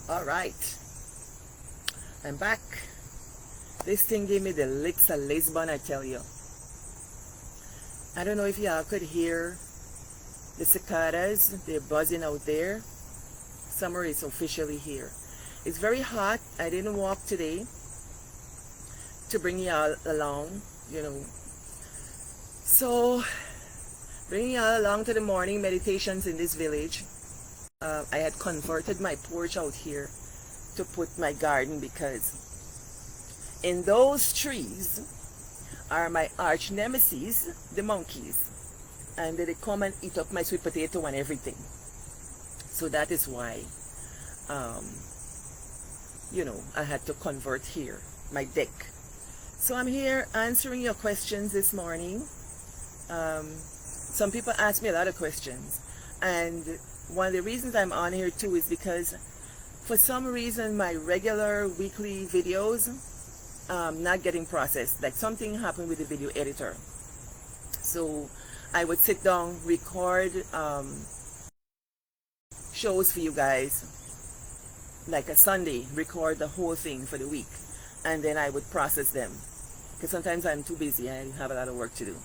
All right, I'm back. This thing gave me the licks of Lisbon, I tell you. I don't know if y'all could hear the cicadas. They're buzzing out there. Summer is officially here. It's very hot. I didn't walk today to bring y'all along, you know. So, bringing y'all along to the morning meditations in this village. I had converted my porch out here to put my garden because in those trees are my arch nemesis, the monkeys. And they come and eat up my sweet potato and everything. So that is why, you know, I had to convert here, my deck. So I'm here answering your questions this morning. Some people ask me a lot of questions. And one of the reasons I'm on here too is because for some reason my regular weekly videos not getting processed. Like something happened with the video editor. So I would sit down, record shows for you guys, like a Sunday, record the whole thing for the week, and then I would process them. Because sometimes I'm too busy, I have a lot of work to do.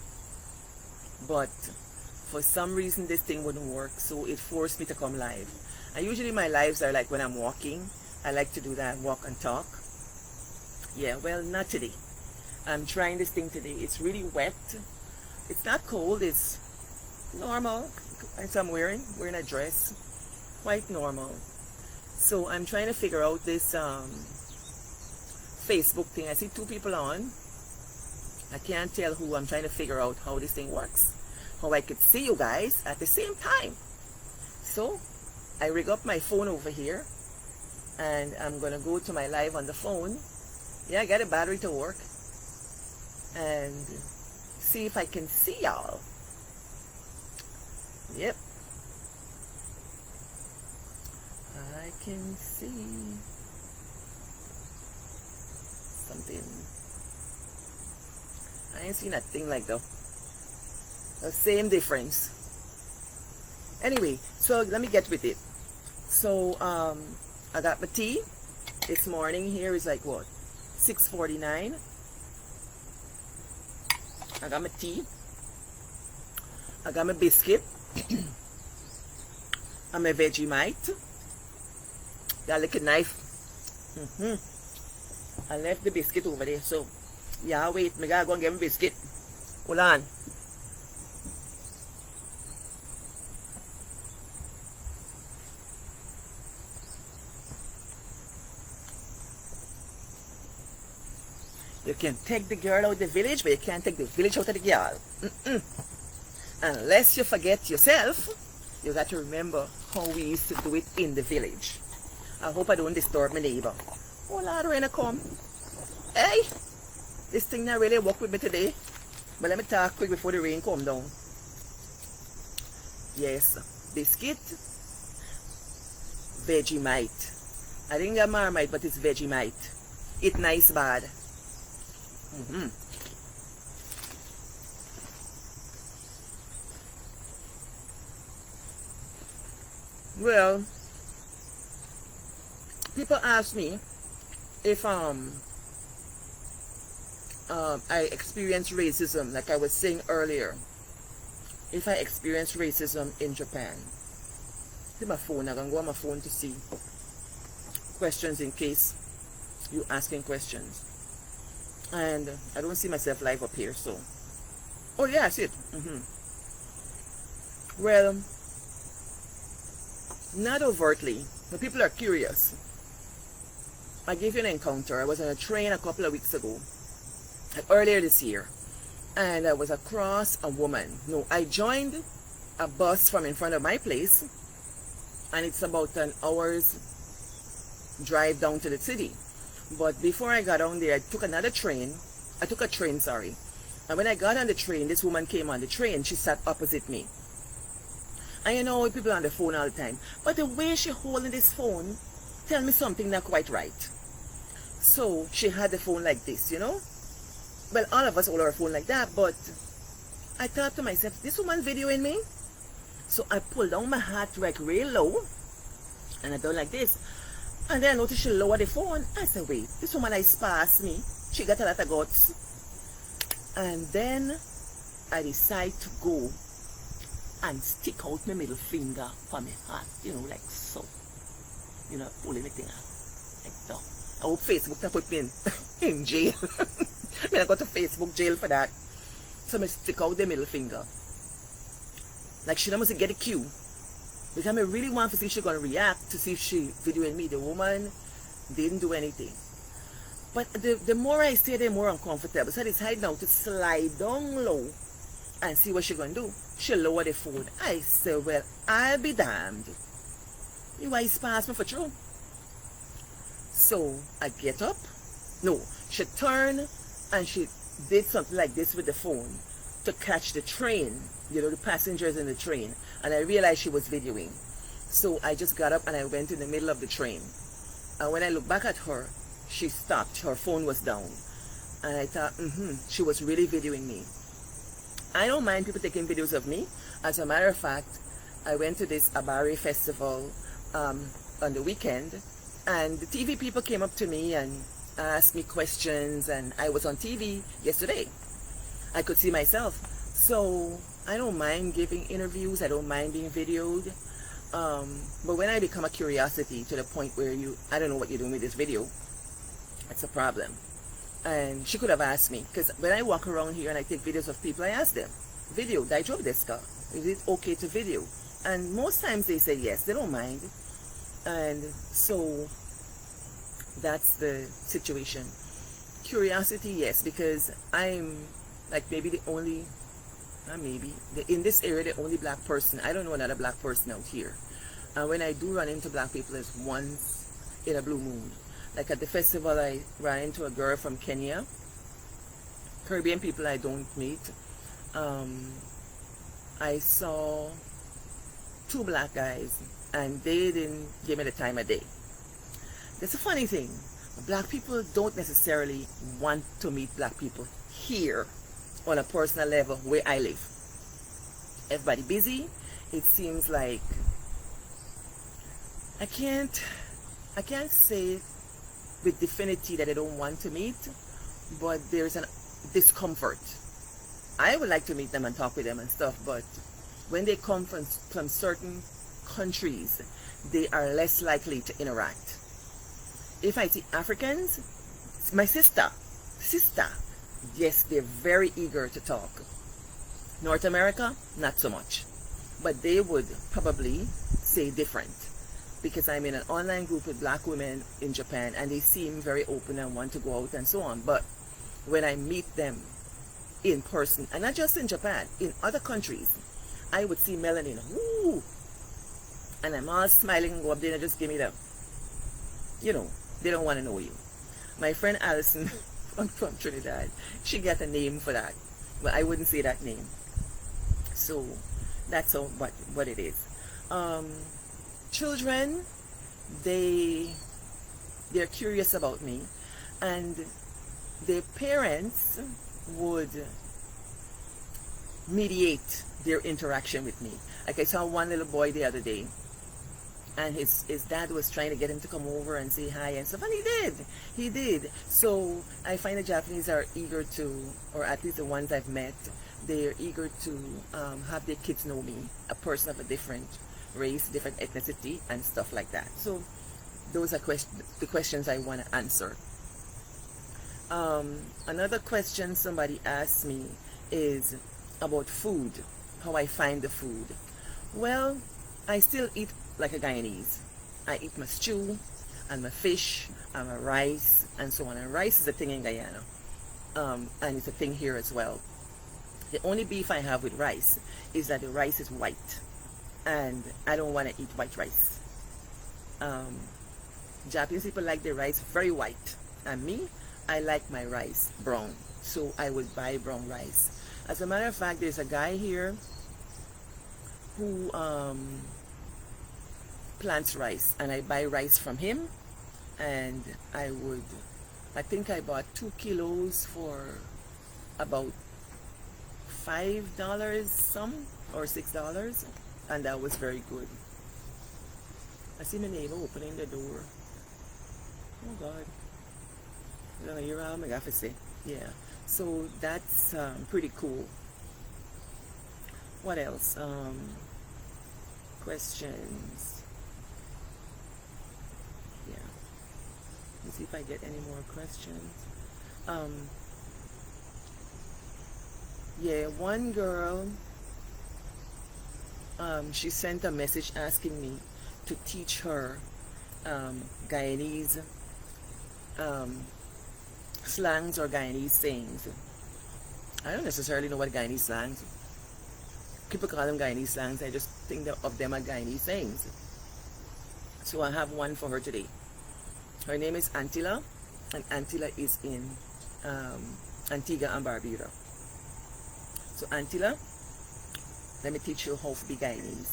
But for some reason this thing wouldn't work, so it forced me to come live. And usually my lives are like when I'm walking. I like to do that, walk and talk. Yeah, well, not today. I'm trying this thing today. It's really wet. It's not cold, it's normal. As I'm wearing a dress, quite normal. So I'm trying to figure out this Facebook thing. I see two people on. I can't tell who. I'm trying to figure out how this thing works. How I could see you guys at the same time. So I rig up my phone over here and I'm gonna go to my live on the phone. Yeah, I got a battery to work and see if I can see y'all. Yep, I can see something. I ain't seen a thing like the same difference. Anyway, so let me get with it. So I got my tea this morning. Here is like what, 6:49. I got my tea. I got my biscuit. And my Vegemite. Got like a knife. I left the biscuit over there. So yeah, wait, I gotta go and get my biscuit. Hold on. You can take the girl out of the village, but you can't take the village out of the girl. Unless you forget yourself, you got to remember how we used to do it in the village. I hope I don't disturb my neighbor. Oh Lord, rain come. Hey, this thing not really work with me today. But let me talk quick before the rain come down. Yes, biscuit, Vegemite. I didn't get Marmite, but it's Vegemite. It nice bad. Well, people ask me if I experience racism, like I was saying earlier. If I experience racism in Japan. See my phone, I'm gonna go on my phone to see questions in case you asking questions. And I don't see myself live up here, so. Oh yeah, I see it. Well, not overtly, but people are curious. I gave you an encounter. I was on a train a couple of weeks ago, earlier this year, and I was across a woman. No, I joined a bus from in front of my place, and it's about an hour's drive down to the city. But before I got on there, I took a train, sorry. And when I got on the train, this woman came on the train. She sat opposite me. And you know, people on the phone all the time. But the way she holding this phone, tell me something not quite right. So she had the phone like this, you know. Well, all of us hold our phone like that, but I thought to myself, this woman videoing me? So I pulled down my hat like real low, and I done like this. And then I noticed she lowered the phone. I said, wait, this woman is past me. She got a lot of guts. And then I decide to go and stick out my middle finger for my heart, you know, like so. You know, pulling the thing out. Like that. I hope Facebook to put me in jail. I mean, I got to Facebook jail for that. So I stick out the middle finger. Like she must get a cue. Because I really want to see if she's going to react, to see if she videoing me. The woman didn't do anything. But the more I stay, the more uncomfortable. So I decided now to slide down low and see what she's going to do. She lowered the phone. I said, well, I'll be damned. You guys pass me for true. So I get up. No, she turned and she did something like this with the phone to catch the train, you know, the passengers in the train. And I realized she was videoing. So I just got up and I went in the middle of the train. And when I looked back at her, she stopped. Her phone was down. And I thought, she was really videoing me. I don't mind people taking videos of me. As a matter of fact, I went to this Abari festival on the weekend. And the TV people came up to me and asked me questions. And I was on TV yesterday. I could see myself. So I don't mind giving interviews. I don't mind being videoed. But when I become a curiosity to the point where I don't know what you're doing with this video, it's a problem. And she could have asked me, because when I walk around here and I take videos of people, I ask them, video, daijoubu desu ka? Is it okay to video? And most times they say yes, they don't mind. And so that's the situation. Curiosity, yes, because I'm like maybe the only, in this area, the only black person. I don't know another black person out here. And when I do run into black people, it's once in a blue moon. Like at the festival, I ran into a girl from Kenya. Caribbean people I don't meet. I saw 2 black guys, and they didn't give me the time of day. That's a funny thing. Black people don't necessarily want to meet black people here on a personal level where I live. Everybody busy. It seems like I can't say with definity that I don't want to meet, but there's a discomfort. I would like to meet them and talk with them and stuff, but when they come from certain countries, they are less likely to interact. If I see Africans, it's my sister, yes, they're very eager to talk. North America, not so much, but they would probably say different. Because I'm in an online group with black women in Japan and they seem very open and want to go out and so on. But when I meet them in person, and not just in Japan, in other countries, I would see melanin, woo, and I'm all smiling and go up there and just give me the, they don't want to know you. My friend Alison from Trinidad, she got a name for that, but I wouldn't say that name. So that's what it is. Children, they're curious about me, and their parents would mediate their interaction with me. Like I saw one little boy the other day, and his dad was trying to get him to come over and say hi and stuff, and he did. So I find the Japanese are eager to, or at least the ones I've met, they're eager to have their kids know me, a person of a different race, different ethnicity, and stuff like that. So those are the questions I want to answer. Another question somebody asked me is about food, how I find the food. Well, I still eat like a Guyanese. I eat my stew and my fish and my rice and so on. And rice is a thing in Guyana, and it's a thing here as well. The only beef I have with rice is that the rice is white, and I don't want to eat white rice. Japanese people like their rice very white, and me, I like my rice brown, so I would buy brown rice. As a matter of fact, there's a guy here who plants rice, and I buy rice from him, and I think I bought 2 kilos for about $5 some, or $6, and that was very good. I see my neighbor opening the door. Oh God. No, you're all I have to say. Yeah. So that's pretty cool. What else? Questions. Yeah. Let's see if I get any more questions. Um, yeah, one girl, she sent a message asking me to teach her Guyanese um, slangs or Guyanese sayings. I don't necessarily know what Guyanese slangs. People call them Guyanese slangs. I just think of them as Guyanese sayings. So I have one for her today. Her name is Antilla, and Antilla is in Antigua and Barbuda. So Antilla, let me teach you how to be Guyanese.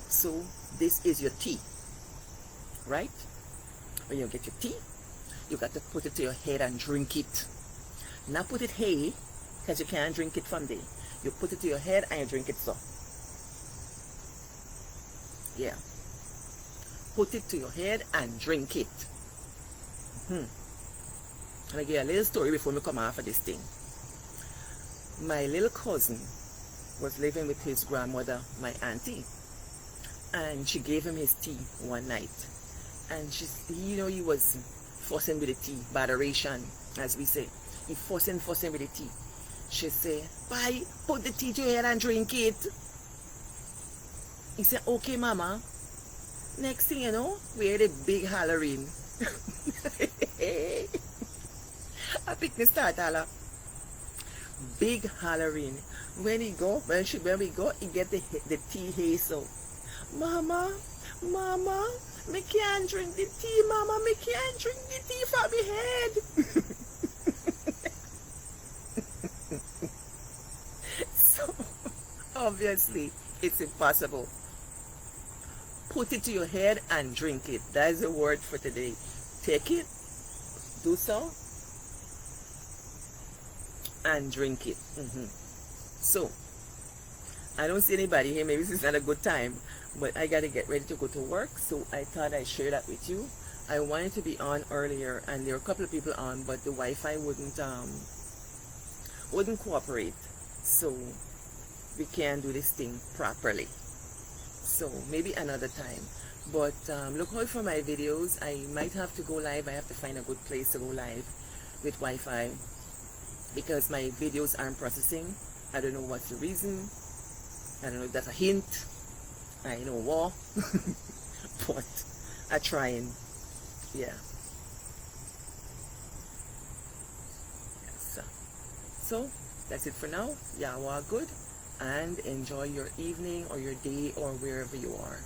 So this is your tea, right? When you get your tea, you got to put it to your head and drink it. Not put it hey, because you can't drink it from there. You put it to your head and you drink it so. Yeah. Put it to your head and drink it. And I give you a little story before we come off of this thing. My little cousin was living with his grandmother, my auntie, and she gave him his tea one night. And he was fussing with the tea, botheration, as we say. He fussing with the tea. She said, "Bye, put the tea to your head and drink it." He said, "Okay, Mama." Next thing you know, we had a big hollering. I picked the start holler. Big hollering. When we go, he get the tea hazel. "Mama, Mama, me can't drink the tea, Mama, me can't drink the tea from my head." So, obviously, it's impossible. Put it to your head and drink it. That is the word for today. Take it, do so, and drink it. So, I don't see anybody here. Maybe this is not a good time, but I got to get ready to go to work. So I thought I'd share that with you. I wanted to be on earlier, and there were a couple of people on, but the Wi-Fi wouldn't cooperate. So we can't do this thing properly. So maybe another time. But look out for my videos. I might have to go live. I have to find a good place to go live with Wi-Fi because my videos aren't processing. I don't know what's the reason. I don't know if that's a hint. I know what. But I'm trying. Yeah. So that's it for now. Y'all are good. And enjoy your evening or your day or wherever you are.